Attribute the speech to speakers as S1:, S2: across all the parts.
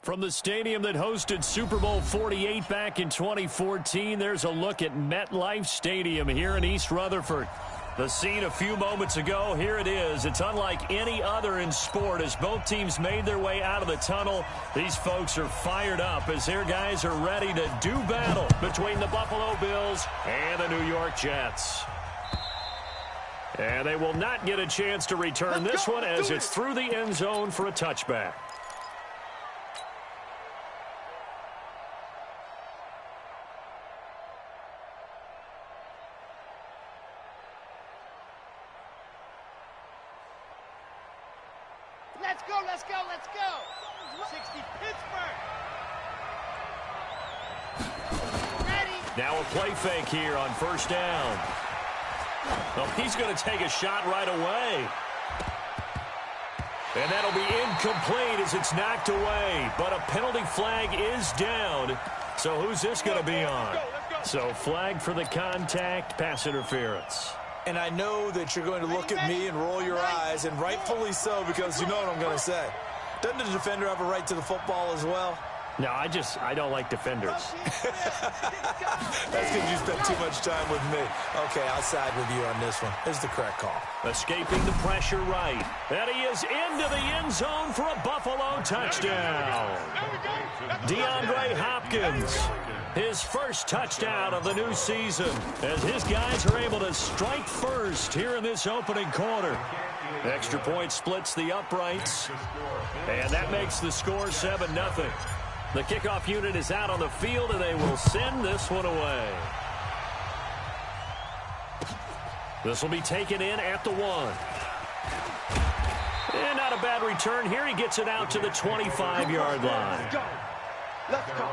S1: From the stadium that hosted Super Bowl 48 back in 2014, there's a look at MetLife Stadium here in East Rutherford. The scene a few moments ago, here it is. It's unlike any other in sport as both teams made their way out of the tunnel. These folks are fired up as their guys are ready to do battle between the Buffalo Bills and the New York Jets. And they will not get a chance to return this one as it's through the end zone for a touchback.
S2: Let's go. 60 Pittsburgh. Ready.
S1: Now a play fake here on first down. Well, he's going to take a shot right away. And that'll be incomplete as it's knocked away. But a penalty flag is down. So who's this going to be on? So flag for the contact, pass interference.
S3: And I know that you're going to look at me and roll your eyes, and rightfully so, because you know what I'm going to say. Doesn't the defender have a right to the football as well?
S1: No, I don't like defenders.
S3: That's because you spent too much time with me. Okay, I'll side with you on this one. It's the correct call.
S1: Escaping the pressure right. And he is into the end zone for a Buffalo touchdown. DeAndre Hopkins, his first touchdown of the new season, as his guys are able to strike first here in this opening quarter. Extra point splits the uprights, and that makes the score 7-0. The kickoff unit is out on the field, and they will send this one away. This will be taken in at the 1. And not a bad return here. He gets it out to the 25-yard line.
S2: Let's go.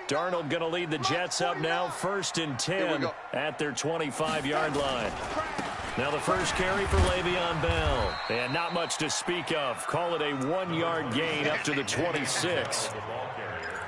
S1: Darnold going to lead the Jets up now, 1st and 10 at their 25-yard line. Now the first carry for Le'Veon Bell. And not much to speak of. Call it a 1-yard gain up to the 26.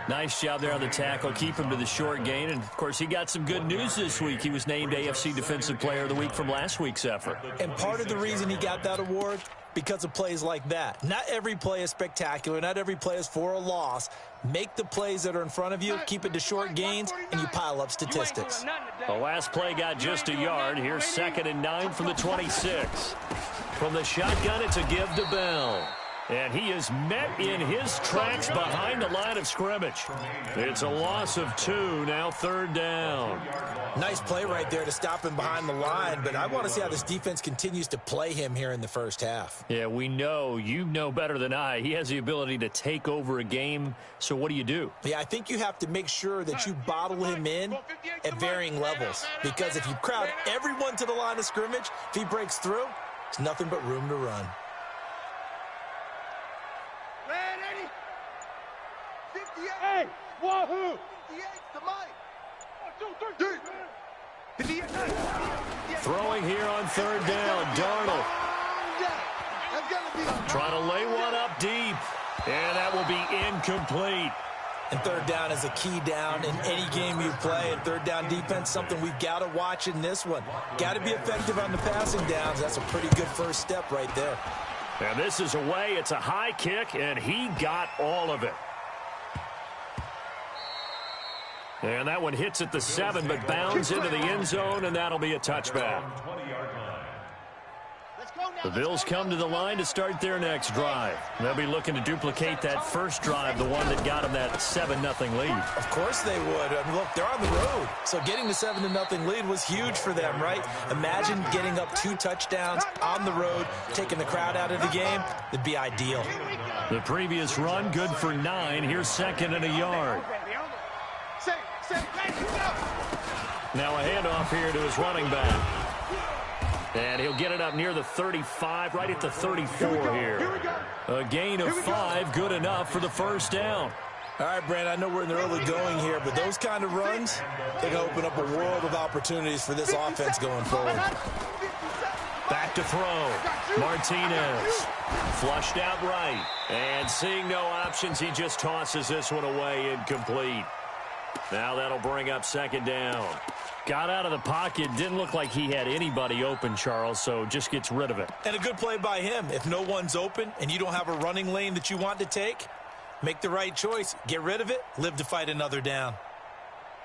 S1: Nice job there on the tackle. Keep him to the short gain. And, of course, he got some good news this week. He was named AFC Defensive Player of the Week from last week's effort.
S3: And part of the reason he got that award, because of plays like that. Not every play is spectacular. Not every play is for a loss. Make the plays that are in front of you, keep it to short gains, and you pile up statistics.
S1: The last play got just a yard. Here's 2nd and 9 from the 26. From the shotgun, it's a give to Bell. And he is met in his tracks behind the line of scrimmage. It's a loss of 2, now 3rd down.
S3: Nice play right there to stop him behind the line, but I want to see how this defense continues to play him here in the first half.
S1: Yeah, we know, you know better than I, he has the ability to take over a game, so what do?
S3: Yeah, I think you have to make sure that you bottle him in at varying levels, because if you crowd everyone to the line of scrimmage, if he breaks through, it's nothing but room to run.
S2: Hey, wahoo! 58 to Mike. 1, 2, 3.
S1: Throwing here on 3rd down, Darnold. Trying to lay one up deep, and that will be incomplete.
S3: And 3rd down is a key down in any game you play, and 3rd down defense, something we've got to watch in this one. Got to be effective on the passing downs. That's a pretty good first step right there.
S1: And this is away. It's a high kick, and he got all of it. And that one hits at the 7, but bounds into the end zone, and that'll be a touchback. The Bills come to the line to start their next drive. They'll be looking to duplicate that first drive, the one that got them that 7-0 lead.
S3: Of course they would. I mean, look, they're on the road. So getting the 7-0 lead was huge for them, right? Imagine getting up 2 touchdowns on the road, taking the crowd out of the game. It'd be ideal.
S1: The previous run, good for 9. Here's 2nd and a yard. Now a handoff here to his running back. And he'll get it up near the 35, right at the 34 here. A gain of 5, good enough for the first down.
S3: All right, Brandon, I know we're in the early going here, but those kind of runs, they can open up a world of opportunities for this offense going forward.
S1: Back to throw. Martinez Flushed out right. And seeing no options, he just tosses this one away, incomplete. Now that'll bring up second down. Got out of the pocket. Didn't look like he had anybody open, Charles, so just gets rid of it.
S3: And a good play by him. If no one's open and you don't have a running lane that you want to take, make the right choice. Get rid of it. Live to fight another down.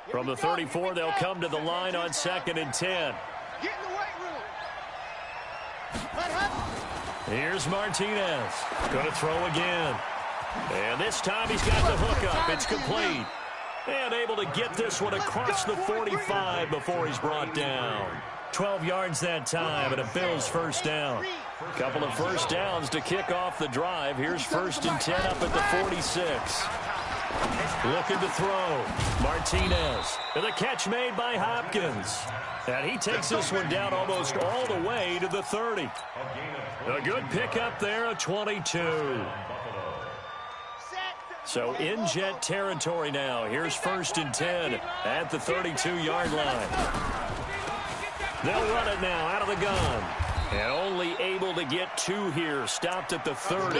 S1: From the 34, they'll come to the line on 2nd and 10.
S2: Get in the weight room. What happened?
S1: Here's Martinez. Going to throw again. And this time he's got the hook up. It's complete. And able to get this one across the 45 before he's brought down. 12 yards that time and a Bills first down. Couple of first downs to kick off the drive. Here's 1st and 10 up at the 46. Looking to throw. Martinez. And the catch made by Hopkins. And he takes this one down almost all the way to the 30. A good pickup there, a 22. So in Jet territory now. Here's 1st and 10 at the 32-yard line. They'll run it now out of the gun. And only able to get 2 here. Stopped at the 30.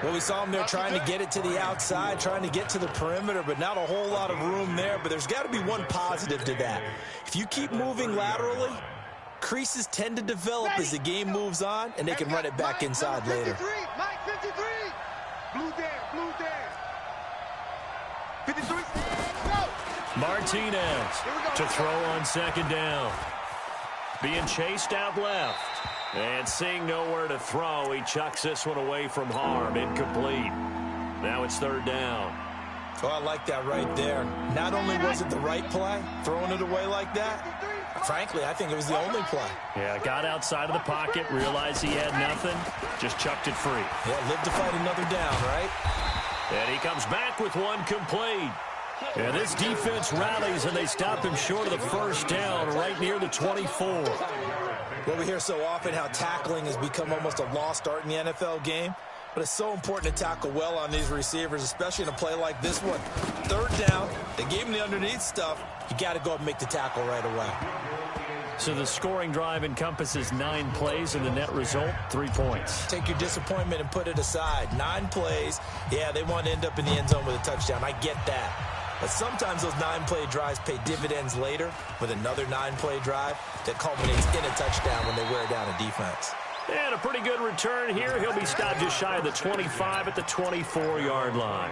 S3: Well, we saw him there trying to get it to the outside, trying to get to the perimeter, but not a whole lot of room there. But there's got to be one positive to that. If you keep moving laterally, creases tend to develop as the game moves on, and they can run it back inside later.
S2: Mike 53. Blue there. 53. Go.
S1: Martinez to throw on 2nd down. Being chased out left. And seeing nowhere to throw, he chucks this one away from harm. Incomplete. Now it's 3rd down.
S3: Oh, I like that right there. Not only was it the right play, throwing it away like that, frankly, I think it was the only play.
S1: Yeah, got outside of the pocket, realized he had nothing, just chucked it free.
S3: Yeah, live to fight another down, right?
S1: And he comes back with one complete. And this defense rallies, and they stop him short of the first down right near the 24.
S3: Well, we hear so often how tackling has become almost a lost art in the NFL game. But it's so important to tackle well on these receivers, especially in a play like this one. 3rd down, they gave him the underneath stuff. You got to go up and make the tackle right away.
S1: So the scoring drive encompasses 9 plays, and the net result, 3 points.
S3: Take your disappointment and put it aside. 9 plays. Yeah, they want to end up in the end zone with a touchdown. I get that. But sometimes those 9-play drives pay dividends later with another 9-play drive that culminates in a touchdown when they wear down a defense.
S1: And a pretty good return here. He'll be stopped just shy of the 25 at the 24-yard line.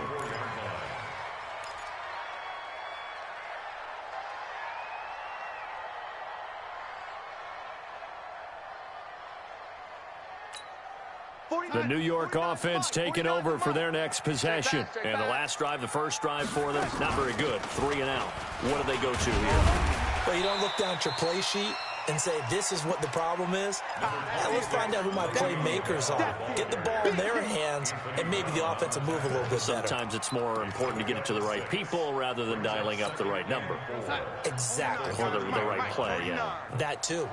S1: The New York offense taking over for their next possession. And the last drive, the first drive for them, not very good. 3 and out. What do they go to here?
S3: Well, you don't look down at your play sheet and say, this is what the problem is. Now let's find out who my playmakers are. Get the ball in their hands, and maybe the offense will move a little bit better.
S1: Sometimes it's more important to get it to the right people rather than dialing up the right number.
S3: Exactly.
S1: Or the right play, yeah.
S3: That too.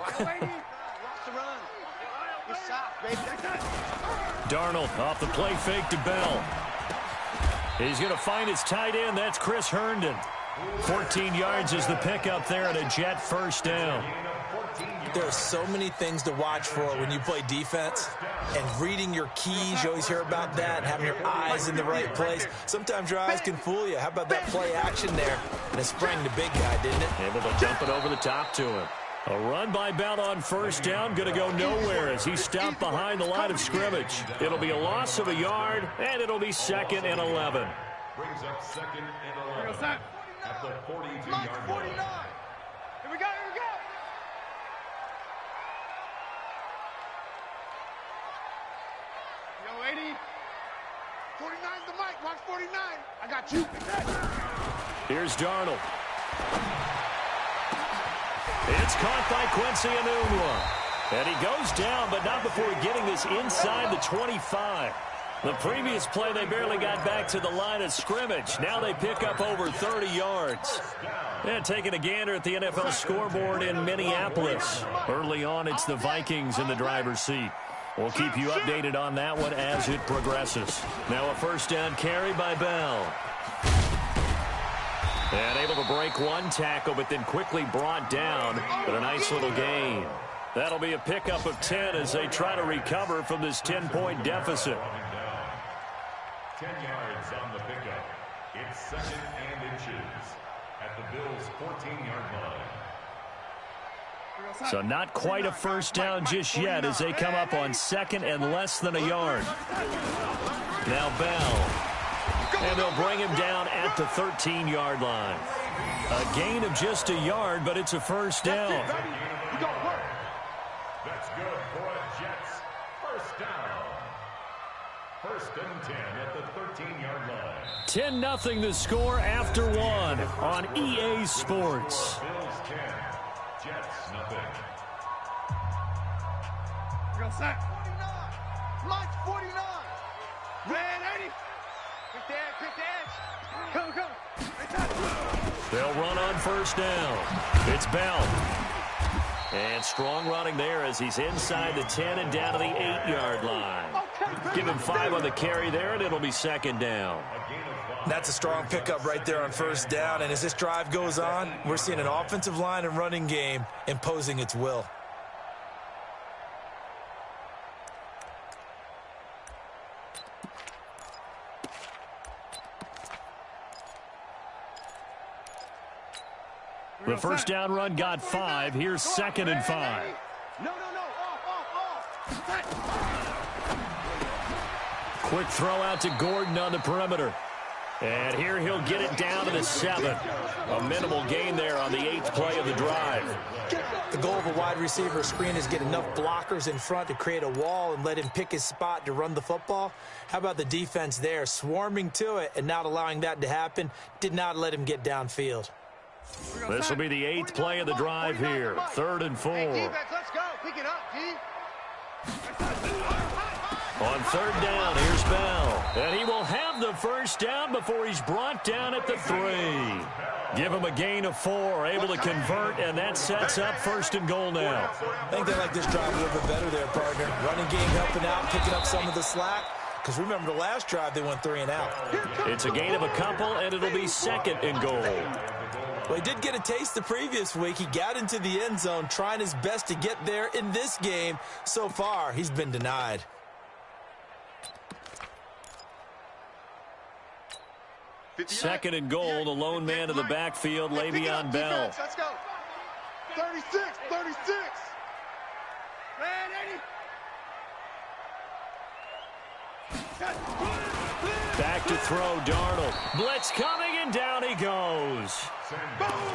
S1: Darnold off the play fake to Bell. He's going to find his tight end. That's Chris Herndon. 14 yards is the pickup there and a Jet first down.
S3: There are so many things to watch for when you play defense. And reading your keys, you always hear about that, and having your eyes in the right place. Sometimes your eyes can fool you. How about that play action there? And it sprang the big guy, didn't it?
S1: Able to jump it over the top to him. A run by Bell on first down, going to go nowhere as he's stopped behind the line of scrimmage. It'll be a loss of a yard, and it'll be 2nd and 11.
S4: Brings up 2nd and 11 at the 42-yard line.
S2: Here we go. Yo, 80. 49's the mic. Watch 49. I got you.
S1: Here's Darnold. It's caught by Quincy Enunwa. And he goes down, but not before getting this inside the 25. The previous play, they barely got back to the line of scrimmage. Now they pick up over 30 yards. And taking a gander at the NFL scoreboard in Minneapolis. Early on, it's the Vikings in the driver's seat. We'll keep you updated on that one as it progresses. Now a first down carry by Bell. And able to break one tackle, but then quickly brought down. But a nice little gain. That'll be a pickup of 10 as they try to recover from this 10-point deficit.
S4: 10 yards on the pickup. It's 2nd and inches at the Bills' 14-yard line.
S1: So not quite a first down just yet as they come up on 2nd and less than a yard. Now Bell. And they'll bring him down at the 13-yard line. A gain of just a yard, but it's a first down.
S4: That's good for a Jets first down. 1st and 10 at the 13-yard line.
S1: 10-0 the score after 1 on EA Sports.
S4: Bills 10, Jets nothing.
S2: We go sack. 49. Mike's 49. Red 80. Quick dance. Go.
S1: They'll run on first down. It's Bell. And strong running there as he's inside the 10 and down to the 8-yard line. Give him 5 on the carry there, and it'll be 2nd down.
S3: That's a strong pickup right there on first down. And as this drive goes on, we're seeing an offensive line and running game imposing its will.
S1: The first down run got 5. Here's 2nd and 5.
S2: No. Off.
S1: Quick throw out to Gordon on the perimeter. And here he'll get it down to the 7. A minimal gain there on the 8th play of the drive.
S3: The goal of a wide receiver screen is get enough blockers in front to create a wall and let him pick his spot to run the football. How about the defense there, swarming to it and not allowing that to happen? Did not let him get downfield.
S1: This will be the 8th play of the drive here. 3rd and 4.
S2: Hey, defense, let's go. Pick it up, D.
S1: On 3rd down, here's Bell. And he will have the first down before he's brought down at the 3. Give him a gain of 4, able to convert, and that sets up 1st and goal now.
S3: I think they like this drive a little bit better there, partner. Running game helping out, picking up some of the slack. Because remember, the last drive, they went 3 and out.
S1: It's a gain of a couple, and it'll be 2nd and goal.
S3: Well, he did get a taste the previous week. He got into the end zone, trying his best to get there in this game. So far, he's been denied.
S1: Second and goal, the lone man in the backfield, Le'Veon Bell.
S2: Let's go. 36. Red 80.
S1: Back to throw, Darnold. Blitz coming, and down he goes.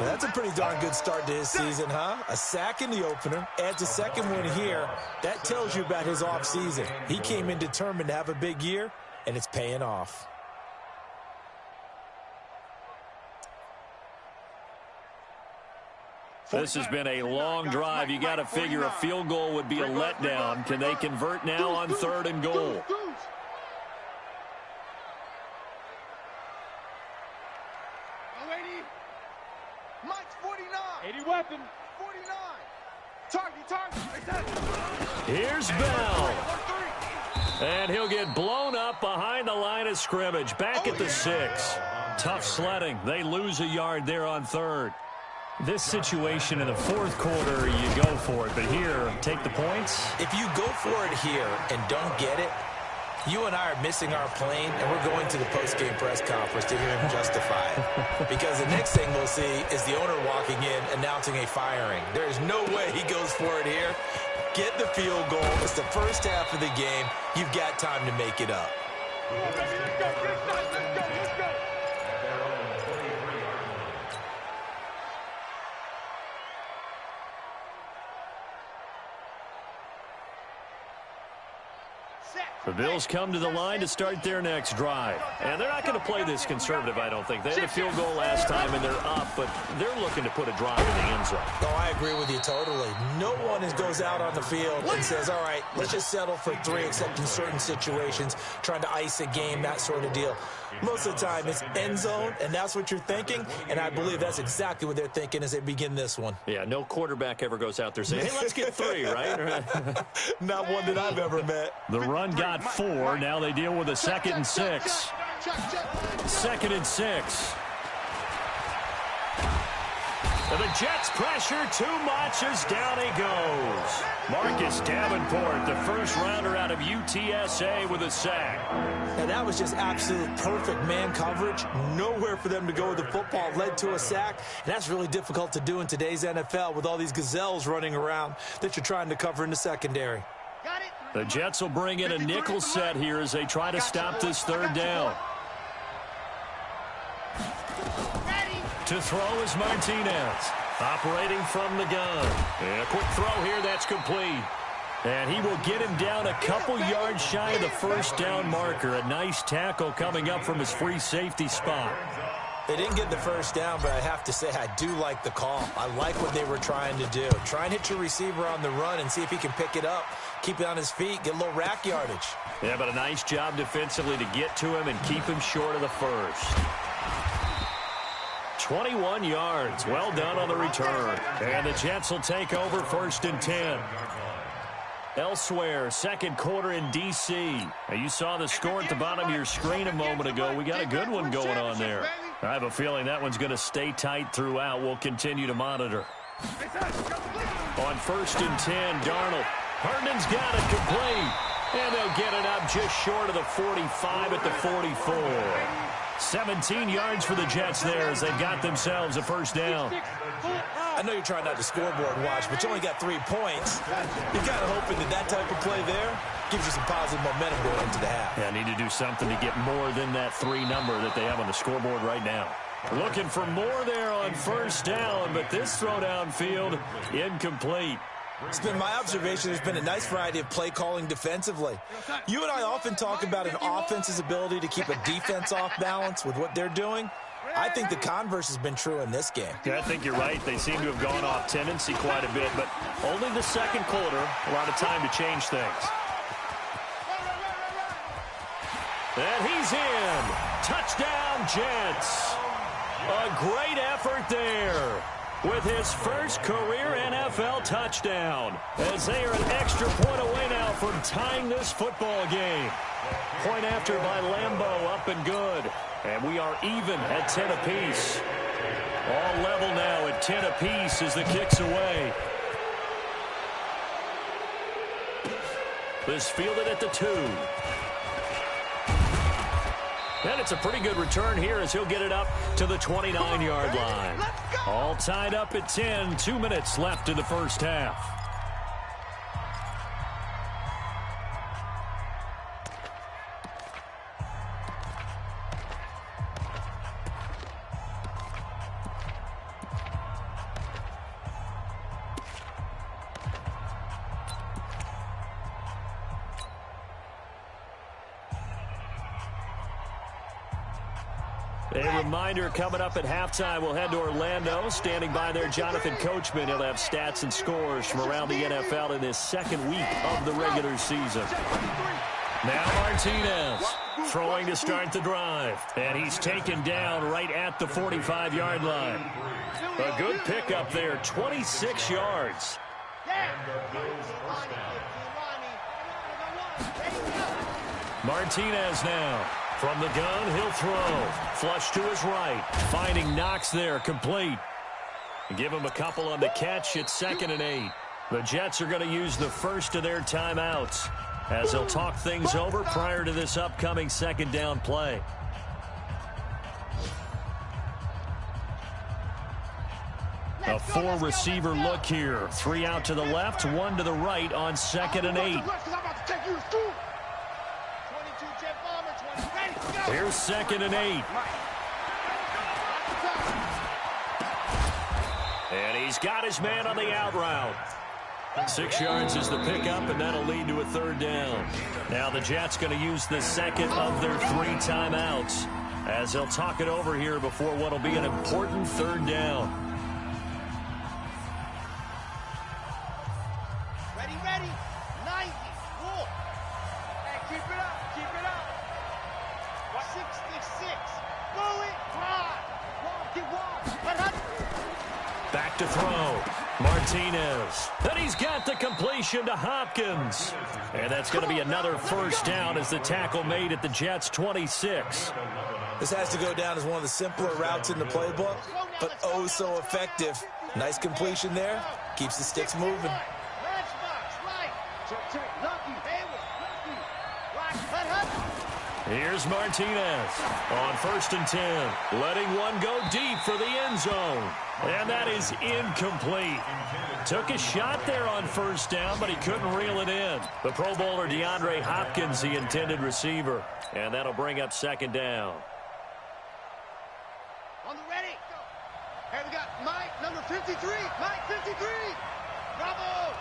S3: That's a pretty darn good start to his season, huh? A sack in the opener, adds a 2nd one here. That tells you about his offseason. He came in determined to have a big year, and it's paying off.
S1: This has been a long drive. You got to figure a field goal would be a letdown. Can they convert now on 3rd and goal?
S2: Mike's 49.
S5: 80 weapon.
S2: 49. Target.
S1: Here's Bell. And he'll get blown up behind the line of scrimmage. Back at the 6. Tough sledding. They lose a yard there on 3rd. This situation in the 4th quarter, you go for it. But here, take the points.
S3: If you go for it here and don't get it, you and I are missing our plane, and we're going to the post-game press conference to hear him justify it. Because the next thing we'll see is the owner walking in announcing a firing. There is no way he goes for it here. Get the field goal. It's the first half of the game. You've got time to make it up.
S2: Let's go.
S1: The Bills come to the line to start their next drive. And they're not going to play this conservative, I don't think. They had a field goal last time, and they're up, but they're looking to put a drive in the end zone.
S3: Oh, I agree with you totally. No one goes out on the field and says, all right, let's just settle for 3, except in certain situations, trying to ice a game, that sort of deal. Most of the time, it's end zone, and that's what you're thinking, and I believe that's exactly what they're thinking as they begin this one.
S1: Yeah, no quarterback ever goes out there saying, hey, let's get 3, right?
S3: Not one that I've ever met.
S1: The run got 4. Now they deal with a 2nd and 6. 2nd and 6. And the Jets pressure too much as down he goes. Marcus Davenport, the first rounder out of UTSA with a sack.
S3: And that was just absolute perfect man coverage. Nowhere for them to go with the football. Led to a sack. And that's really difficult to do in today's NFL with all these gazelles running around that you're trying to cover in the secondary.
S1: The Jets will bring in a nickel set here as they try to stop this third down. To throw is Martinez, operating from the gun. And a quick throw here, that's complete. And he will get him down a couple yards shy of the first down marker. A nice tackle coming up from his free safety spot.
S3: They didn't get the first down, but I have to say I do like the call. I like what they were trying to do. Try and hit your receiver on the run and see if he can pick it up, keep it on his feet, get a little rack yardage.
S1: Yeah, but a nice job defensively to get to him and keep him short of the first. 21 yards. Well done on the return. And the Jets will take over 1st and 10. Elsewhere, second quarter in D.C. Now, you saw the score at the bottom of your screen a moment ago. We got a good one going on there. I have a feeling that one's going to stay tight throughout. We'll continue to monitor. On 1st and 10, Darnold. Herndon's got it complete. And they'll get it up just short of the 45 at the 44. 17 yards for the Jets there as they've got themselves a first down.
S3: I know you're trying not to scoreboard watch, but you only got 3 points. You're kind of hoping that that type of play there gives you some positive momentum going into the half.
S1: Yeah, need to do something to get more than that 3 number that they have on the scoreboard right now. Looking for more there on first down, but this throw downfield incomplete.
S3: It's been my observation there's been a nice variety of play calling defensively. You and I often talk about an offense's ability to keep a defense off balance with what they're doing. I think the converse has been true in this game.
S1: Yeah, I think you're right. They seem to have gone off tendency quite a bit, but only the second quarter, a lot of time to change things. And he's in. Touchdown, Jets. A great effort there with his first career NFL touchdown, as they are an extra point away now from tying this football game. Point after by Lambeau, up and good. And we are even at 10 apiece. All level now at 10 apiece as the kick's away. This fielded at the 2. And it's a pretty good return here as he'll get it up to the 29-yard line. All tied up at 10. 2 minutes left in the first half. A reminder coming up at halftime, we'll head to Orlando. Standing by there, Jonathan Coachman. He'll have stats and scores from around the NFL in this second week of the regular season. Now Martinez throwing to start the drive. And he's taken down right at the 45-yard line. A good pickup there, 26 yards. Martinez now. From the gun, he'll throw. Flush to his right. Finding Knox there, complete. Give him a couple on the catch. It's 2nd and 8. The Jets are going to use the first of their timeouts as they'll talk things over prior to this upcoming second down play. A 4-receiver look here. 3 out to the left, 1 to the right on 2nd and 8. Here's 2nd and 8. And he's got his man on the out route. 6 yards is the pickup, and that'll lead to a third down. Now the Jets going to use the second of their 3 timeouts as they'll talk it over here before what will be an important third down.
S2: Ready, 90, walk. Hey, keep it up. 66, go it, drive.
S1: Back to throw. Martinez. Then he's got the completion to Hopkins. And that's going to be another first down as the tackle made at the Jets' 26.
S3: This has to go down as one of the simpler routes in the playbook. but oh so effective. Nice completion there. Keeps the sticks moving.
S1: Here's Martinez on 1st and 10. Letting one go deep for the end zone. And that is incomplete. Took a shot there on 1st down, but he couldn't reel it in. The Pro Bowler DeAndre Hopkins, the intended receiver. And that'll bring up 2nd down.
S2: On the ready. Hey, we got Mike, number 53. Mike, 53. Bravo.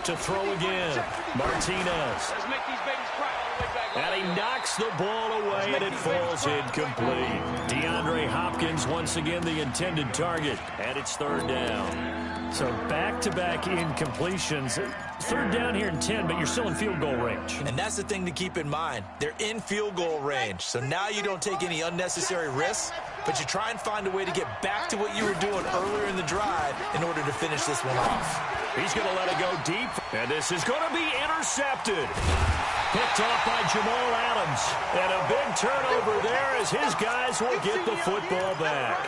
S1: To throw again. Martinez.
S2: Let's make these babies cry all the way back.
S1: And he knocks the ball away, and it falls incomplete. DeAndre Hopkins, once again, the intended target. And it's 3rd down.
S5: So back-to-back incompletions. 3rd down here in 10, but you're still in field goal range.
S3: And that's the thing to keep in mind. They're in field goal range. So now you don't take any unnecessary risks, but you try and find a way to get back to what you were doing earlier in the drive in order to finish this one off.
S1: He's going to let it go deep, and this is going to be intercepted. Picked off by Jamal Adams. And a big turnover there as his guys will get the football back.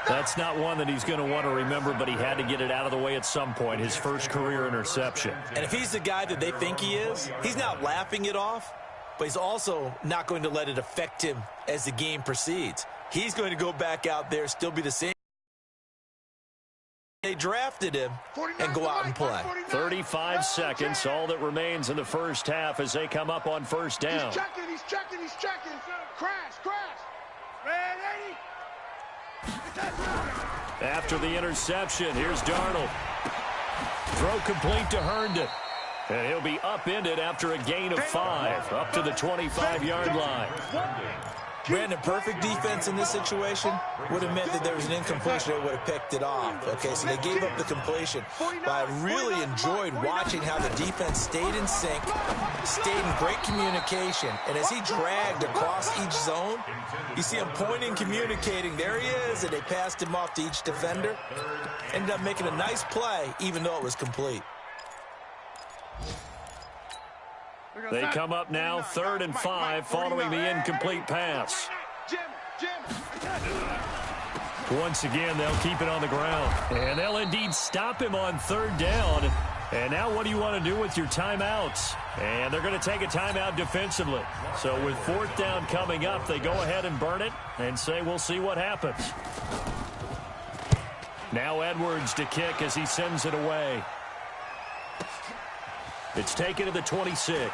S1: That's not one that he's going to want to remember, but he had to get it out of the way at some point, his first career interception.
S3: And if he's the guy that they think he is, he's not laughing it off, but he's also not going to let it affect him as the game proceeds. He's going to go back out there, still be the same. They drafted him and go out and play.
S1: 35 seconds, all that remains in the first half as they come up on 1st down.
S2: He's checking. Crash. Ready?
S1: After the interception, here's Darnold. Throw complete to Herndon. And he'll be upended after a gain of 5, up to the 25-yard line.
S3: Brandon, perfect defense in this situation would have meant that there was an incompletion. They would have picked it off. Okay, so they gave up the completion. But I really enjoyed watching how the defense stayed in sync, stayed in great communication. And as he dragged across each zone, you see him pointing, communicating. There he is, and they passed him off to each defender. Ended up making a nice play, even though it was complete.
S1: They come up now 3rd and 5 following the incomplete pass. Once again, they'll keep it on the ground. And they'll indeed stop him on 3rd down. And now what do you want to do with your timeouts? And they're going to take a timeout defensively. So with 4th down coming up, they go ahead and burn it and say we'll see what happens. Now Edwards to kick as he sends it away. It's taken to the 26.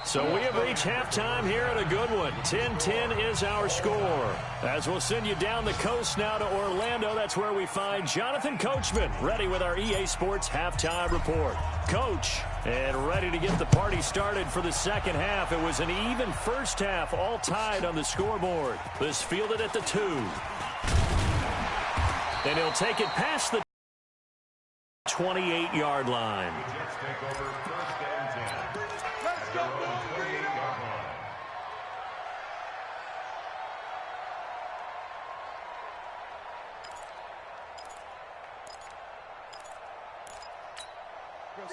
S1: So we have reached halftime here at a good one. 10-10 is our score. As we'll send you down the coast now to Orlando, that's where we find Jonathan Coachman, ready with our EA Sports halftime report. Coach, and ready to get the party started for the second half. It was an even first half, all tied on the scoreboard. This fielded at the 2. And he'll take it past the 28-yard line.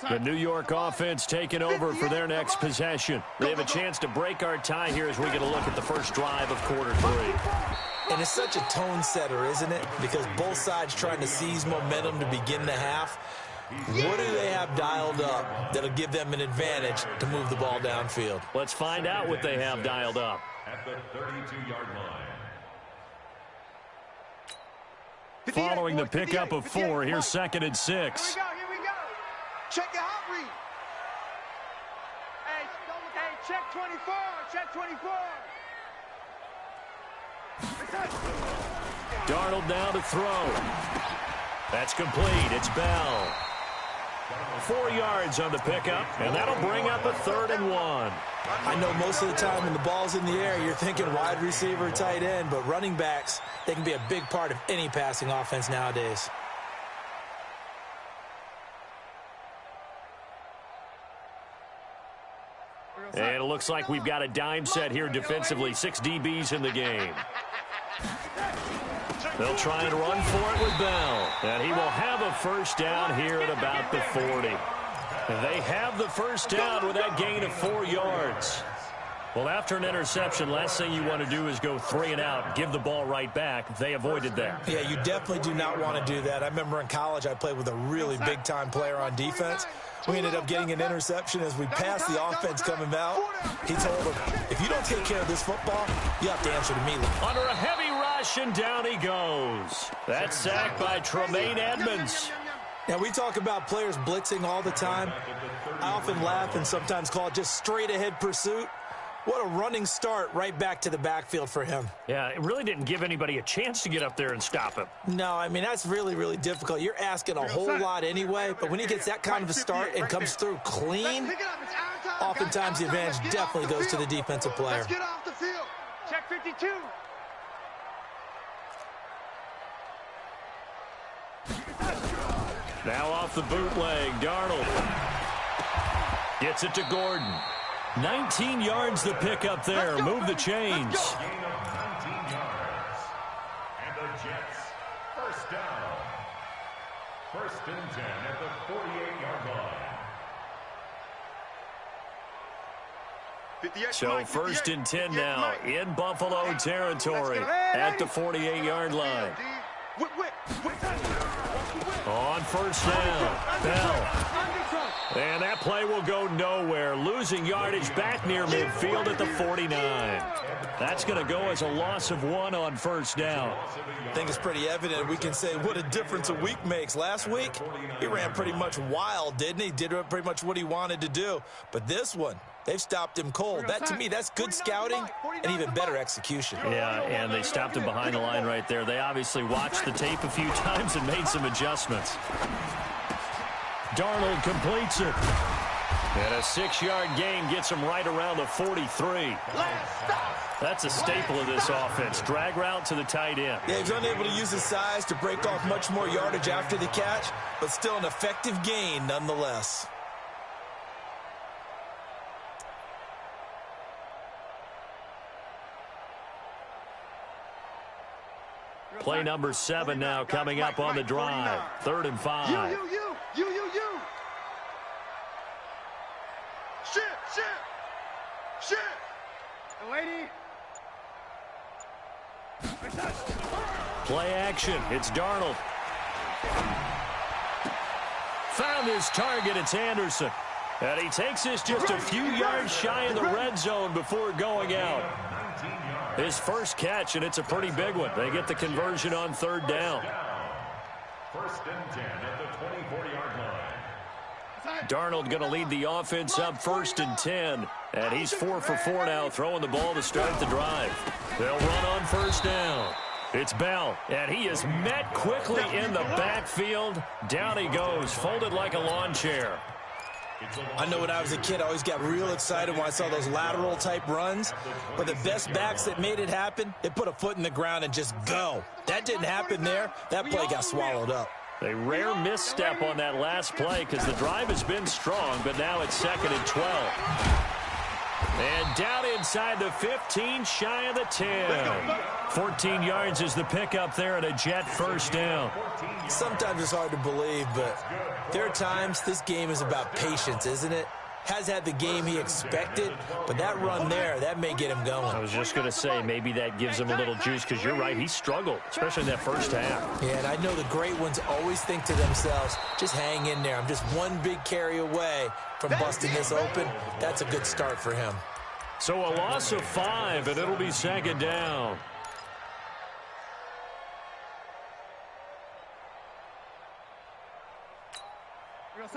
S1: The New York offense taking over for their next possession. They have a chance to break our tie here as we get a look at the first drive of quarter 3.
S3: And it's such a tone setter, isn't it? Because both sides trying to seize momentum to begin the half. What do they have dialed up that'll give them an advantage to move the ball downfield?
S1: Let's find out what they have dialed up.
S4: At the 32-yard line.
S1: Following the pickup of 4, here's 2nd and 6.
S2: Here we go. Check your hot read. Hey, check 24. Check 24.
S1: Darnold now to throw. That's complete. It's Bell. 4 yards on the pickup, and that'll bring up a 3rd and 1.
S3: I know most of the time when the ball's in the air, you're thinking wide receiver, tight end, but running backs, they can be a big part of any passing offense nowadays.
S1: And it looks like we've got a dime set here defensively. 6 DBs in the game. They'll try and run for it with Bell. And he will have a first down here at about the 40. They have the first down with that gain of 4 yards. Well, after an interception, last thing you want to do is go 3 and out, give the ball right back. They avoided that.
S3: Yeah, you definitely do not want to do that. I remember in college I played with a really big-time player on defense. We ended up getting an interception as we passed the offense coming out. He told him, if you don't take care of this football, you have to answer to me.
S1: Under a heavy rush, and down he goes. That's sacked by Tremaine Edmonds.
S3: Now, we talk about players blitzing all the time. I often laugh and sometimes call it just straight-ahead pursuit. What a running start right back to the backfield for him.
S5: Yeah, it really didn't give anybody a chance to get up there and stop him.
S3: No, I mean, that's really, really difficult. You're asking a whole lot anyway, but when he gets that kind of a start and comes through clean, oftentimes the advantage definitely goes to the defensive player.
S2: Let's get off the field. Check 52.
S1: Now off the bootleg, Darnold gets it to Gordon. 19 yards the pickup there. Move the chains.
S4: Gain of 19 yards. And the Jets, first down. First and 10 at the 48-yard line.
S1: So first and 10 now in Buffalo territory at the 48-yard line. On first down, Bell. And that play will go nowhere. Losing yardage back near midfield at the 49. That's going to go as a loss of 1 on first down.
S3: I think it's pretty evident. We can say what a difference a week makes. Last week, he ran pretty much wild, didn't he? Did pretty much what he wanted to do. But this one, they've stopped him cold. That, to me, that's good scouting and even better execution.
S1: Yeah, and they stopped him behind the line right there. They obviously watched the tape a few times and made some adjustments. Darnold completes it. And a 6-yard gain gets him right around the 43. That's a staple of this offense. Drag route to the tight end.
S3: Yeah, he's unable to use his size to break off much more yardage after the catch, but still an effective gain nonetheless.
S1: Play number 7 now coming up on the drive. 3rd and 5.
S2: You. Shit. The lady.
S1: Play action. It's Darnold. Found his target. It's Anderson. And he takes this just a few yards shy of the red zone before going out. His first catch, and it's a pretty big one. They get the conversion on 3rd down.
S4: First and 10 at the 24-yard line.
S1: Darnold going to lead the offense up 1st and 10. And he's 4 for 4 now, throwing the ball to start the drive. They'll run on 1st down. It's Bell, and he is met quickly in the backfield. Down he goes, folded like a lawn chair.
S3: I know when I was a kid, I always got real excited when I saw those lateral-type runs. But the best backs that made it happen, they put a foot in the ground and just go. That didn't happen there. That play got swallowed up.
S1: A rare misstep on that last play because the drive has been strong, but now it's 2nd and 12. And down inside the 15, shy of the 10. 14 yards is the pickup there and a Jet first down.
S3: Sometimes it's hard to believe, but there are times this game is about patience, isn't it? Has had the game he expected, but that run there, that may get him going.
S1: I was just going to say, maybe that gives him a little juice because you're right, he struggled, especially in that first half.
S3: Yeah, and I know the great ones always think to themselves, just hang in there. I'm just one big carry away from busting this open. That's a good start for him.
S1: So a loss of 5, and it'll be 2nd down.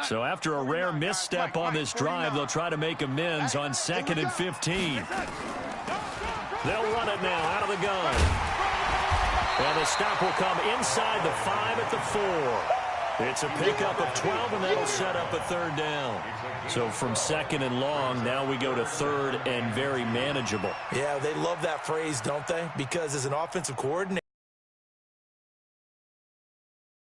S1: So after a rare misstep on this drive, they'll try to make amends on 2nd and 15. They'll run it now out of the gun. And the stop will come inside the 5 at the 4. It's a pickup of 12, and that'll set up a 3rd down. So from 2nd and long, now we go to 3rd and very manageable.
S3: Yeah, they love that phrase, don't they? Because as an offensive coordinator,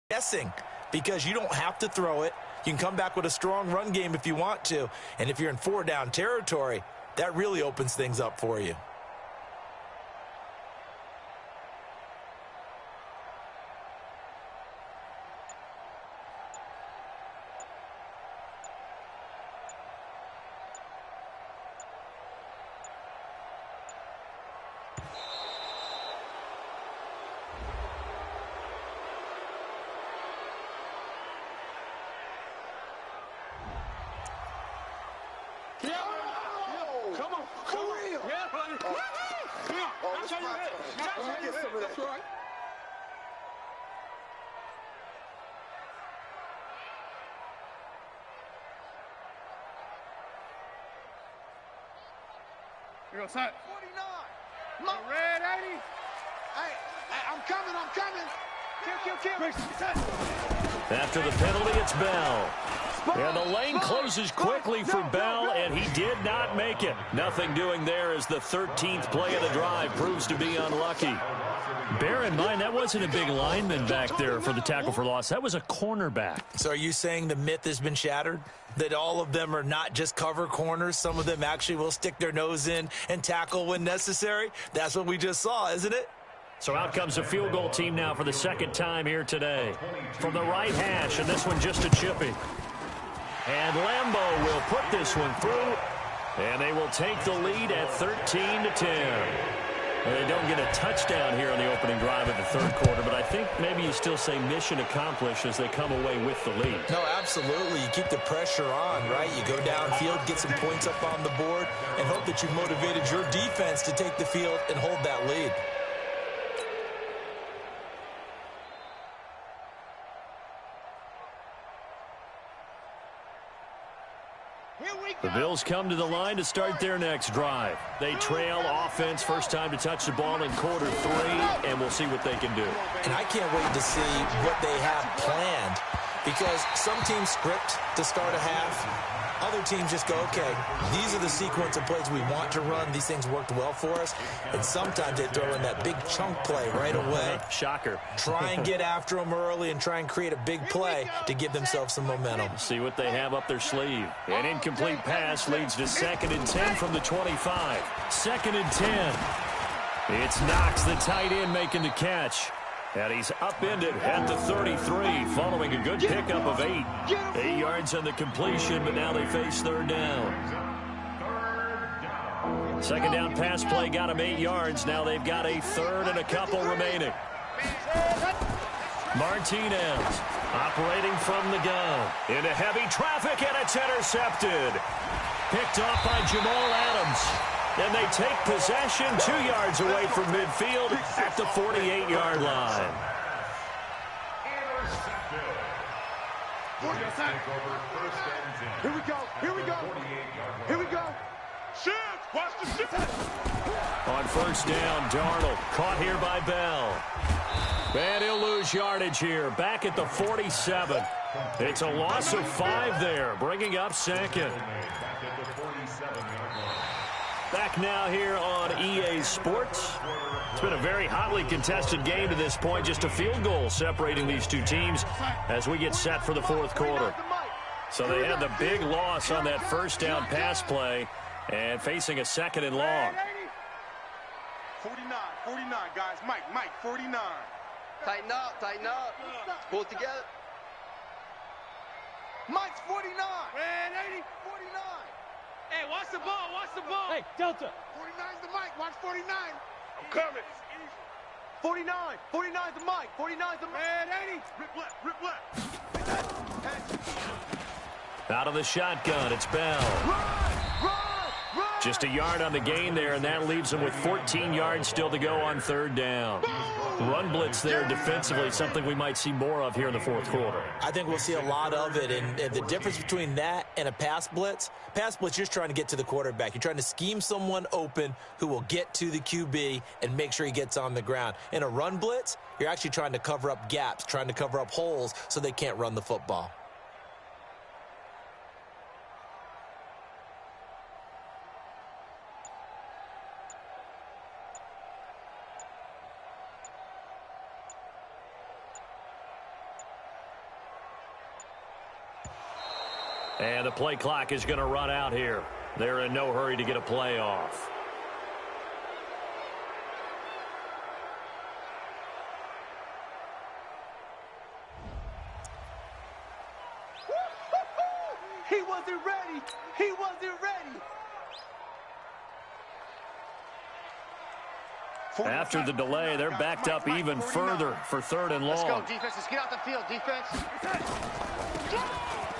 S3: guessing, because you don't have to throw it. You can come back with a strong run game if you want to. And if you're in 4-down territory, that really opens things up for you.
S2: Yeah. Come on. Come on. Yeah, buddy. Yeah. That's how you hit. That's how you hit. That's right. Here goes set. 49. Red 80. Hey, I'm coming. Kill.
S1: After the penalty, it's Bell. And the lane closes quickly for Bell, and he did not make it. Nothing doing there as the 13th play of the drive proves to be unlucky. Bear in mind, that wasn't a big lineman back there for the tackle for loss. That was a cornerback.
S3: So are you saying the myth has been shattered? That all of them are not just cover corners? Some of them actually will stick their nose in and tackle when necessary? That's what we just saw, isn't it?
S1: So out comes a field goal team now for the second time here today. From the right hash, and this one just a chippy. And Lambeau will put this one through, and they will take the lead at 13-10. Well, they don't get a touchdown here on the opening drive of the third quarter, but I think maybe you still say mission accomplished as they come away with the lead.
S3: No, absolutely. You keep the pressure on, right? You go downfield, get some points up on the board, and hope that you've motivated your defense to take the field and hold that lead.
S1: The Bills come to the line to start their next drive. They trail offense, first time to touch the ball in quarter 3, and we'll see what they can do.
S3: And I can't wait to see what they have planned, because some teams script to start a half. Other teams just go, okay, these are the sequence of plays we want to run. These things worked well for us. And sometimes they throw in that big chunk play right away.
S1: Shocker.
S3: Try and get after them early and try and create a big play to give themselves some momentum.
S1: See what they have up their sleeve. An incomplete pass leads to 2nd and 10 from the 25. 2nd and 10. It's Knox, the tight end, making the catch. And he's upended at the 33 following a good pickup of 8. 8 yards on the completion, but now they face third down. Second down pass play got him 8 yards. Now they've got a third and a couple remaining. Martinez operating from the gun. Into heavy traffic, and it's intercepted. Picked off by Jamal Adams. And they take possession 2 yards away from midfield at the 48-yard line.
S2: Here we go. Shoot! Watch the shoot!
S1: On first down, Darnold caught here by Bell. And he'll lose yardage here, back at the 47. It's a loss of 5 there, bringing up 2nd. Back now here on EA Sports. It's been a very hotly contested game to this point. Just a field goal separating these two teams as we get set for the fourth quarter. So they had the big loss on that first down pass play and facing a 2nd and long.
S2: 49, guys. Mike, 49.
S6: Tighten up. Pull it together.
S2: Mike's 49. Red 80, 49.
S7: Hey, watch the ball.
S5: Hey, Delta.
S2: 49's the Mike. Watch 49. I'm coming.
S6: 49's the Mike. 49's the
S2: Red 80. Rip left.
S1: Out of the shotgun, it's Bell.
S2: Run!
S1: Just a yard on the gain there, and that leaves them with 14 yards still to go on third down. Run blitz there defensively, something we might see more of here in the fourth quarter.
S3: I think we'll see a lot of it, and the difference between that and a pass blitz, you're just trying to get to the quarterback. You're trying to scheme someone open who will get to the QB and make sure he gets on the ground. In a run blitz, you're actually trying to cover up gaps, trying to cover up holes so they can't run the football.
S1: And the play clock is going to run out here. They're in no hurry to get a play off.
S6: He wasn't ready.
S1: After the delay, they're backed up even further for 3rd and long.
S2: Let's go, defense. Let's get out the field, defense.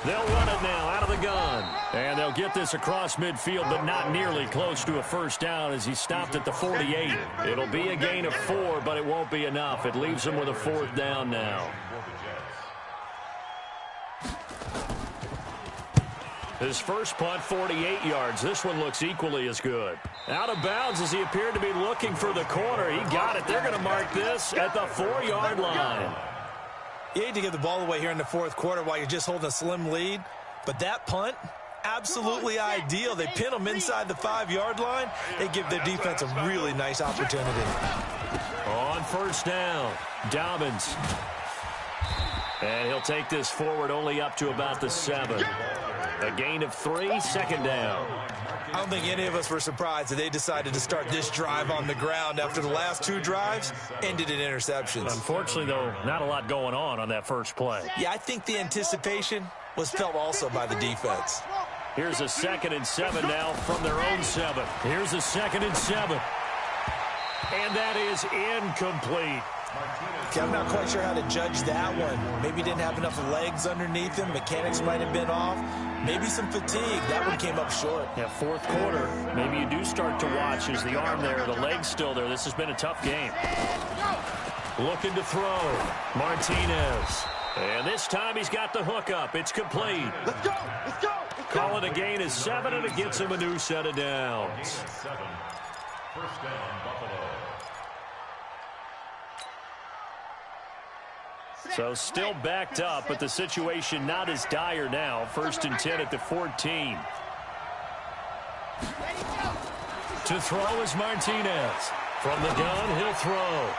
S1: They'll run it now out of the gun. And they'll get this across midfield, but not nearly close to a first down as he stopped at the 48. It'll be a gain of 4, but it won't be enough. It leaves him with a 4th down now. His first punt, 48 yards. This one looks equally as good. Out of bounds as he appeared to be looking for the corner. He got it. They're going to mark this at the 4-yard line.
S3: You hate to give the ball away here in the 4th quarter while you're just holding a slim lead, but that punt, absolutely ideal. They pin them inside the 5-yard line. They give their defense a really nice opportunity.
S1: On first down, Dobbins. And he'll take this forward only up to about the 7. A gain of 3, 2nd down.
S3: I don't think any of us were surprised that they decided to start this drive on the ground after the last 2 drives ended in interceptions.
S5: Unfortunately, though, not a lot going on that first play.
S3: Yeah, I think the anticipation was felt also by the defense.
S1: Here's a 2nd and 7 now from their own 7. Here's a 2nd and 7. And that is incomplete.
S3: Okay, I'm not quite sure how to judge that one. Maybe he didn't have enough legs underneath him. Mechanics might have been off. Maybe some fatigue. That one came up short.
S1: Yeah, 4th quarter. Maybe you do start to watch. Is the arm there, the leg's still there. This has been a tough game. Looking to throw. Martinez. And this time he's got the hook up. It's complete.
S2: Let's go. Let's go.
S1: Call it a gain of 7, and it gets him a new set of downs.
S4: 7. First down, Buffalo.
S1: So still backed up, but the situation not as dire now. 1st and 10 at the 14. To throw is Martinez. From the gun, he'll throw.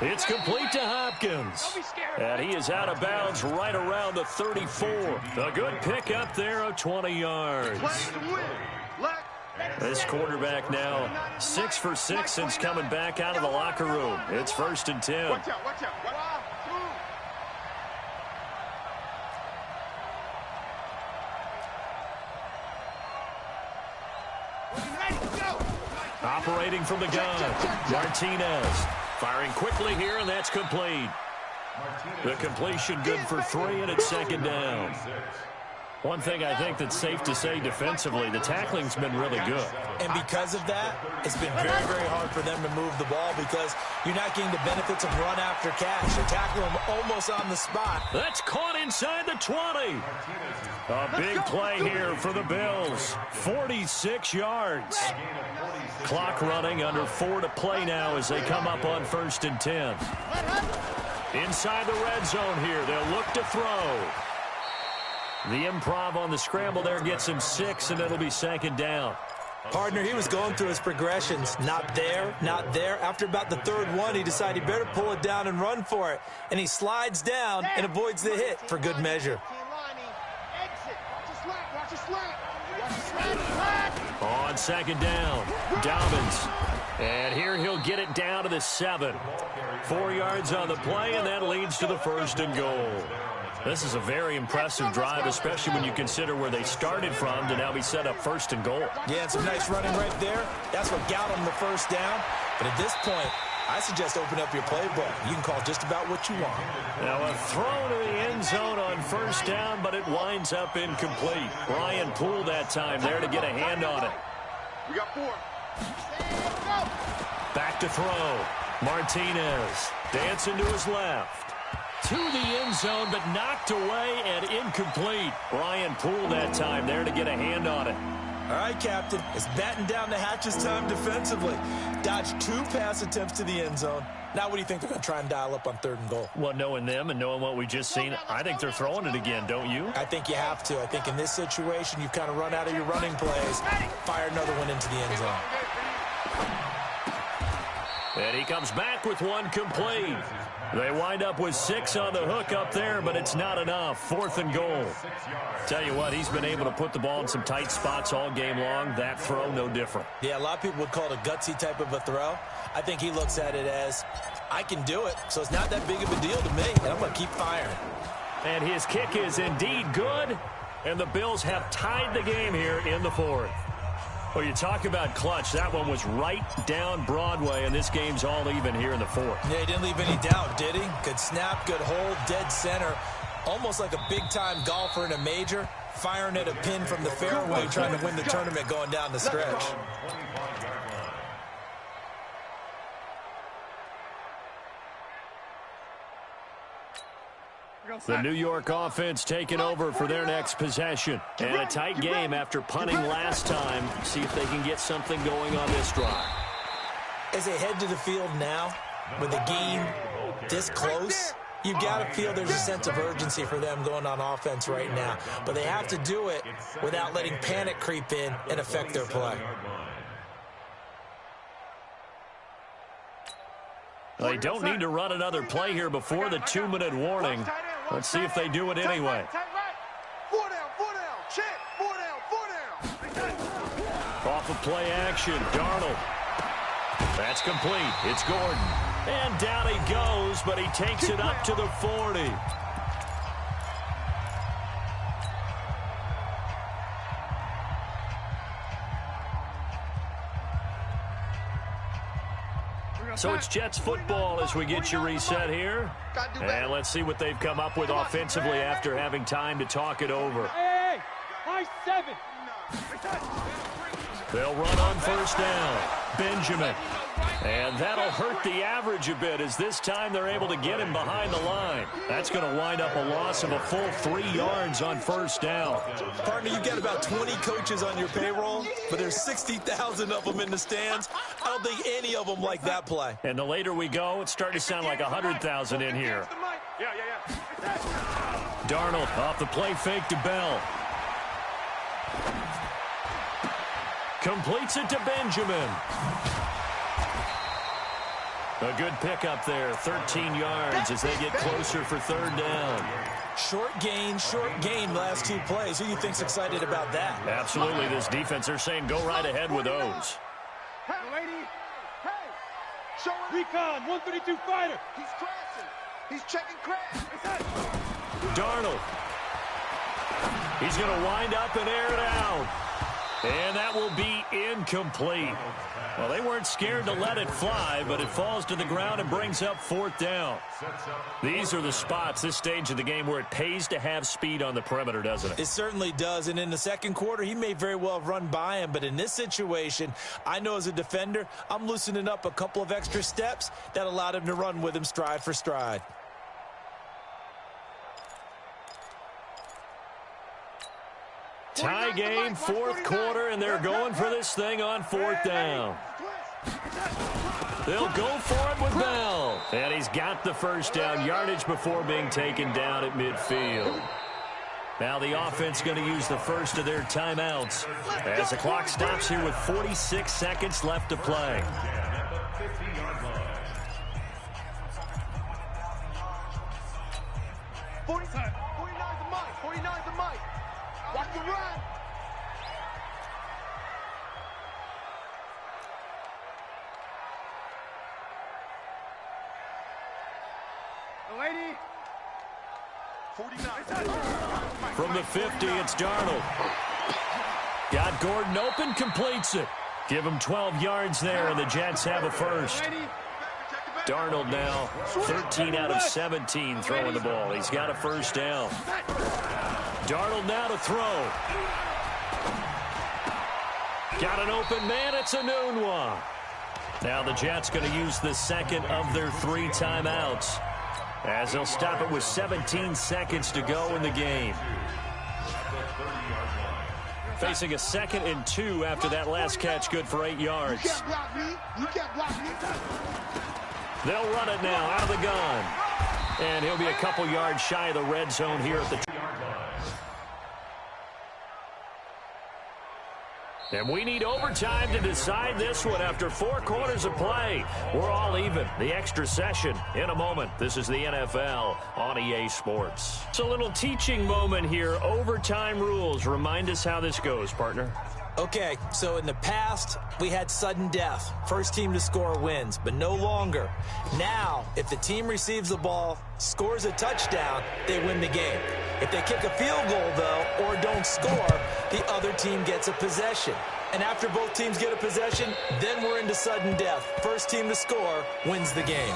S1: It's complete to Hopkins. And he is out of bounds right around the 34. A good pickup there of 20 yards. This quarterback now 6 for 6 since coming back out of the locker room. It's 1st and 10.
S2: Watch out, watch out.
S1: Operating from the gun, Martinez firing quickly here, and that's complete. The completion good for 3, and it's 2nd down. One thing I think that's safe to say defensively, the tackling's been really good.
S3: And because of that, it's been very, very hard for them to move the ball because you're not getting the benefits of run after catch. You're tackling them almost on the spot.
S1: That's caught inside the 20. A big play here for the Bills. 46 yards. Clock running, under 4 to play now as they come up on 1st and 10. Inside the red zone here, they'll look to throw. The improv on the scramble there gets him 6, and it'll be 2nd down.
S3: Partner, he was going through his progressions. Not there, not there. After about the 3rd one, he decided he better pull it down and run for it. And he slides down and avoids the hit for good measure.
S1: On 2nd down, Dobbins. And here he'll get it down to the 7. 4 yards on the play, and that leads to the 1st and goal. This is a very impressive drive, especially when you consider where they started from to now be set up 1st and goal.
S3: Yeah, and some nice running right there. That's what got them the 1st down. But at this point, I suggest open up your playbook. You can call just about what you want.
S1: Now a throw to the end zone on 1st down, but it winds up incomplete. Ryan Poole that time there to get a hand on it.
S2: We got 4.
S1: Back to throw. Martinez dancing to his left. To the end zone, but knocked away and incomplete. Ryan Poole that time there to get a hand on it.
S3: All right, Captain. It's batten down the hatches time defensively. Dodged 2 pass attempts to the end zone. Now what do you think they're going to try and dial up on 3rd and goal?
S1: Well, knowing them and knowing what we just seen, I think they're throwing it again, don't you?
S3: I think you have to. I think in this situation, you've kind of run out of your running plays. Fire another one into the end zone.
S1: And he comes back with one complete. They wind up with 6 on the hook up there, but it's not enough. 4th and goal. Tell you what, he's been able to put the ball in some tight spots all game long. That throw, no different.
S3: Yeah, a lot of people would call it a gutsy type of a throw. I think he looks at it as, I can do it, so it's not that big of a deal to me, and I'm going to keep firing.
S1: And his kick is indeed good, and the Bills have tied the game here in the 4th. Well, you talk about clutch. That one was right down Broadway, and this game's all even here in the 4th.
S3: Yeah, he didn't leave any doubt, did he? Good snap, good hold, dead center. Almost like a big-time golfer in a major, firing at a pin from the fairway, trying to win the tournament going down the stretch.
S1: The New York offense taking over for their next possession. And a tight game after punting last time. See if they can get something going on this drive.
S3: As they head to the field now, with the game this close, you've got to feel there's a sense of urgency for them going on offense right now. But they have to do it without letting panic creep in and affect their play.
S1: They don't need to run another play here before the 2-minute warning. Let's see if they do it anyway.
S2: 4 down, 4 down, check, 4 down, 4 down.
S1: Off of play action, Darnold. That's complete. It's Gordon. And down he goes, but he takes it up to the 40. So it's Jets football as we get you reset here. And let's see what they've come up with offensively after having time to talk it over.
S7: Hey, high 7.
S1: They'll run on first down. Benjamin. And that'll hurt the average a bit as this time they're able to get him behind the line. That's going to wind up a loss of a full 3 yards on first down.
S3: Partner, you've got about 20 coaches on your payroll, but there's 60,000 of them in the stands. I don't think any of them like that play.
S1: And the later we go, it's starting to sound like 100,000 in here. Darnold off the play fake to Bell. Completes it to Benjamin. A good pickup there, 13 yards as they get closer for third down.
S3: Short gain last 2 plays. Who do you think's excited about that?
S1: Absolutely, this defense, they're saying go right ahead with those.
S2: Hey, lady, hey, show him.
S7: Recon, 132 fighter.
S2: He's crashing. He's checking crash.
S1: Darnold. He's going to wind up and air it out. And that will be incomplete. Well, they weren't scared to let it fly, but it falls to the ground and brings up fourth down. These are the spots, this stage of the game, where it pays to have speed on the perimeter, doesn't it?
S3: It certainly does, and in the second quarter, he may very well have run by him, but in this situation, I know as a defender, I'm loosening up a couple of extra steps that allowed him to run with him stride for stride.
S1: Tie game, fourth quarter, and they're going for this thing on fourth down. They'll go for it with Bell. And he's got the first down, yardage before being taken down at midfield. Now the offense going to use the first of their timeouts as the clock stops here with 46 seconds left to play.
S2: Watch the run.
S7: The lady.
S2: 49.
S1: From the 50, it's Darnold. Got Gordon open, completes it. Give him 12 yards there, and the Jets have a first. Darnold now 13 out of 17 throwing the ball. He's got a first down. Darnold now to throw. Got an open man. It's a noon one. Now the Jets going to use the second of their 3 timeouts as they'll stop it with 17 seconds to go in the game. Facing a 2nd and 2 after that last catch, good for 8 yards.
S2: You can't block me. You can't block me.
S1: They'll run it now out of the gun. And he'll be a couple yards shy of the red zone here at the And we need overtime to decide this one after 4 quarters of play. We're all even. The extra session in a moment. This is the NFL on EA Sports. It's a little teaching moment here. Overtime rules. Remind us how this goes, partner.
S3: Okay, so in the past, we had sudden death. First team to score wins, but no longer. Now, if the team receives the ball, scores a touchdown, they win the game. If they kick a field goal, though, or don't score, the other team gets a possession. And after both teams get a possession, then we're into sudden death. First team to score wins the game.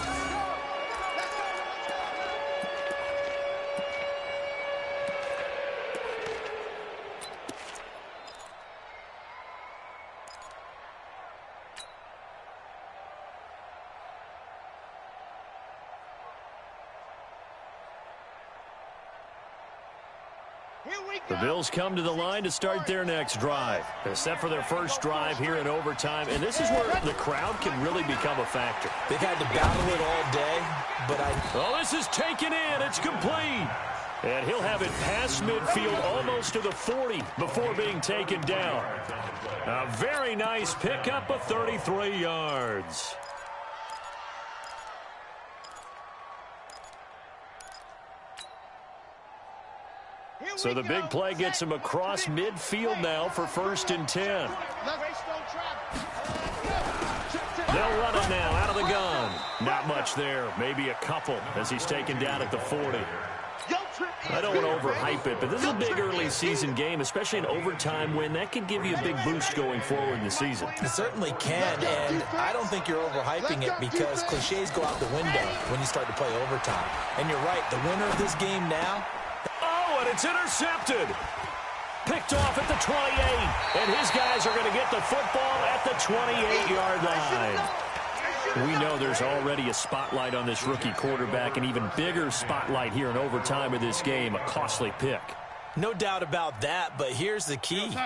S1: The Bills come to the line to start their next drive. They're set for their first drive here in overtime, and this is where the crowd can really become a factor.
S3: They've had to battle it all day, but
S1: Oh, this is taken in. It's complete. And he'll have it past midfield almost to the 40 before being taken down. A very nice pickup of 33 yards. So the big play gets him across midfield now for 1st and 10. They'll run it now out of the gun. Not much there. Maybe a couple as he's taken down at the 40. I don't want to overhype it, but this is a big early season game, especially an overtime win. That can give you a big boost going forward in the season.
S3: it certainly can, and I don't think you're overhyping it because cliches go out the window when you start to play overtime. And you're right, the winner of this game now.
S1: Oh, and it's intercepted. Picked off at the 28, and his guys are going to get the football at the 28-yard line. We know there's already a spotlight on this rookie quarterback, an even bigger spotlight here in overtime of this game, a costly pick.
S3: No doubt about that, but here's the key.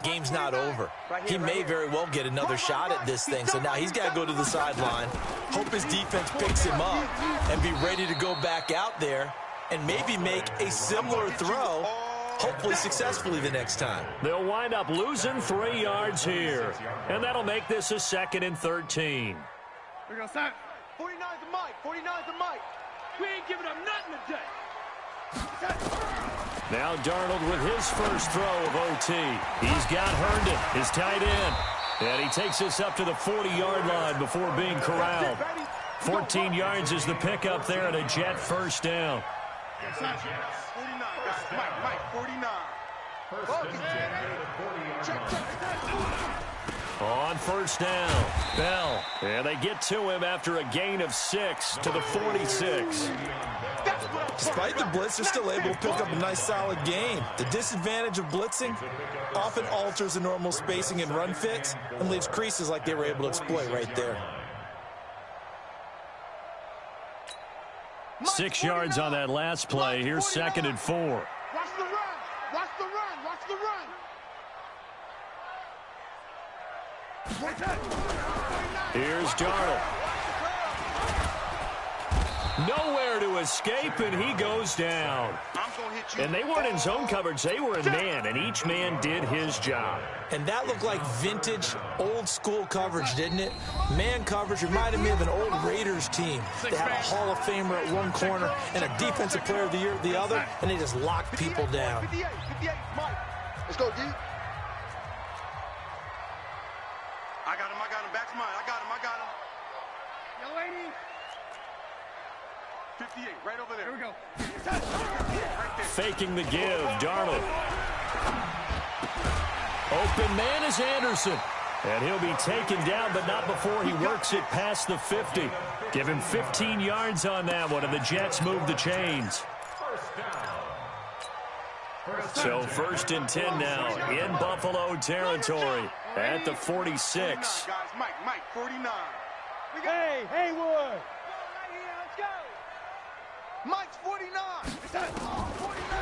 S3: Game's not over. He may very well get another shot at this thing, so now he's got to go to the sideline, hope his defense picks him up, and be ready to go back out there and maybe make a similar throw, hopefully successfully the next time.
S1: They'll wind up losing 3 yards here, and that'll make this a 2nd and 13.
S7: We're going to start.
S2: 49's the mic. 49's the mic.
S7: We ain't giving up nothing today.
S1: Now Darnold with his first throw of OT. He's got Herndon, his tight end. And he takes us up to the 40-yard line before being corralled. 14 yards is the pickup there and a Jet first down.
S2: 49. Mike, 49.
S4: First and 10 at the 40-yard line.
S1: On first down, Bell. And they get to him after a gain of 6 to the 46.
S3: Despite the blitz, they're still able to pick up a nice solid gain. The disadvantage of blitzing often alters the normal spacing and run fits and leaves creases like they were able to exploit right there.
S1: 6 yards on that last play. Here's 2nd and 4.
S2: Watch the run. Watch the run. Watch the run.
S1: Here's Darnold. Nowhere to escape, and he goes down. And they weren't in zone coverage. They were in man, and each man did his job.
S3: And that looked like vintage, old-school coverage, didn't it? Man coverage reminded me of an old Raiders team. They had a Hall of Famer at one corner and a Defensive Player of the Year at the other, and they just locked people down.
S2: 58, Mike. Let's go, D. I got him. Back to mine. I got him.
S7: Yo, lady.
S2: 58, right over there.
S7: Here we go.
S2: Right there.
S1: Faking the give, Darnold. Open man is Anderson. And he'll be taken down, but not before he works it past the 50. Give him 15 yards on that one, and the Jets move the chains. So 1st and 10 now in Buffalo territory at the 46.
S2: Mike, 49.
S7: Hey, Haywood.
S2: Mike's 49.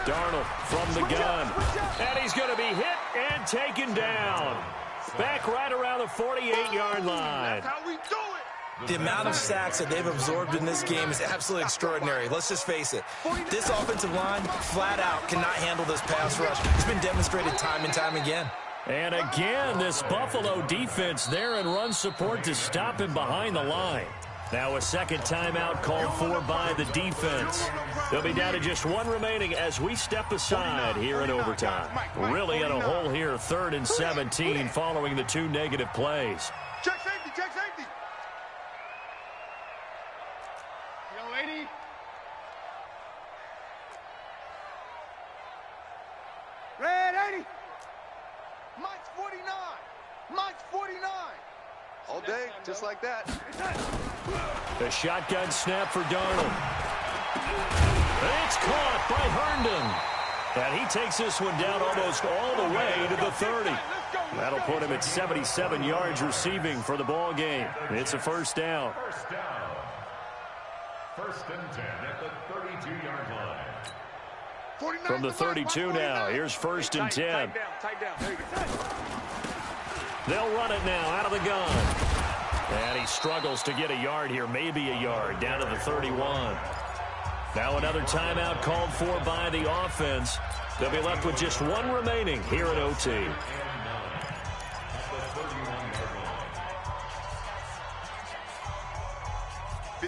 S1: Darnold from the gun. And he's going to be hit and taken down. Back right around the 48-yard line.
S2: That's how we do it.
S3: The amount of sacks that they've absorbed in this game is absolutely extraordinary. Let's just face it. This offensive line, flat out, cannot handle this pass rush. It's been demonstrated time and time again.
S1: And again, this Buffalo defense there in run support to stop him behind the line. Now a second timeout called for by the defense. They'll be down to just one remaining as we step aside here in overtime. Really in a hole here, 3rd and 17 following the 2 negative plays.
S2: Check safety.
S7: Yo, lady. Red 80.
S2: Mike's 49. All day, just like that.
S1: The shotgun snap for Darnold. It's caught by Herndon. And he takes this one down almost all the way to the 30. That'll put him at 77 yards receiving for the ball game. It's a first down.
S4: First down. 1st and 10 at the 32-yard line.
S1: From the 32 now, here's 1st and 10.
S7: Tight down. There you go.
S1: They'll run it now out of the gun. And he struggles to get a yard here, maybe a yard, down to the 31. Now another timeout called for by the offense. They'll be left with just one remaining here at OT.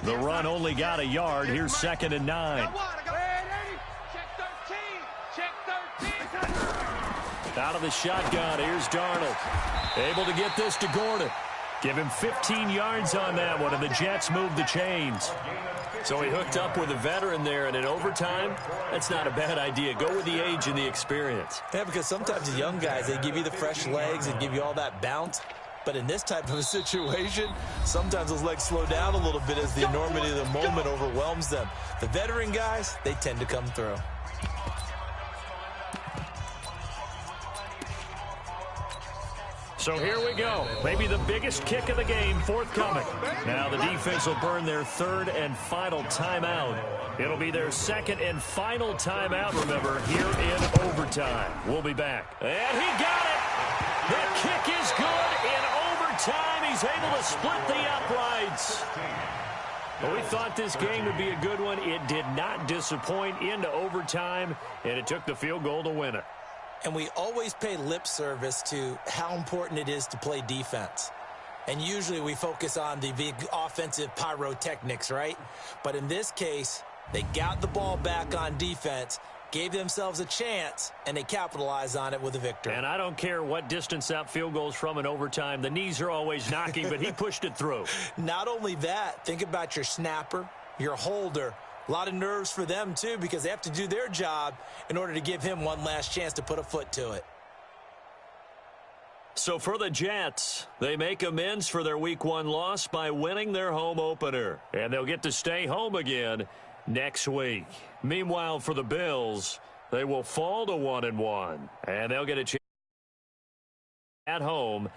S1: The run only got a yard. Here's 2nd and 9.
S7: Check 13. Check 13.
S1: Out of the shotgun, here's Darnold. Able to get this to Gordon. Give him 15 yards on that one, and the Jets move the chains. So he hooked up with a veteran there, and in overtime, that's not a bad idea. Go with the age and the experience.
S3: Yeah, because sometimes the young guys, they give you the fresh legs and give you all that bounce. But in this type of a situation, sometimes those legs slow down a little bit as the enormity of the moment overwhelms them. The veteran guys, they tend to come through.
S1: So here we go. Maybe the biggest kick of the game forthcoming. Now the defense will burn their 3rd and final timeout. It'll be their 2nd and final timeout, remember, here in overtime. We'll be back. And he got it. The kick is good in overtime. He's able to split the uprights. Well, we thought this game would be a good one. It did not disappoint into overtime, and it took the field goal to win it.
S3: And we always pay lip service to how important it is to play defense. And usually we focus on the big offensive pyrotechnics, right? But in this case, they got the ball back on defense, gave themselves a chance, and they capitalized on it with a victory.
S1: And I don't care what distance that field goes from in overtime. The knees are always knocking, but he pushed it through.
S3: Not only that, think about your snapper, your holder. A lot of nerves for them, too, because they have to do their job in order to give him one last chance to put a foot to it.
S1: So for the Jets, they make amends for their Week 1 loss by winning their home opener. And they'll get to stay home again next week. Meanwhile, for the Bills, they will fall to 1-1. And they'll get a chance at home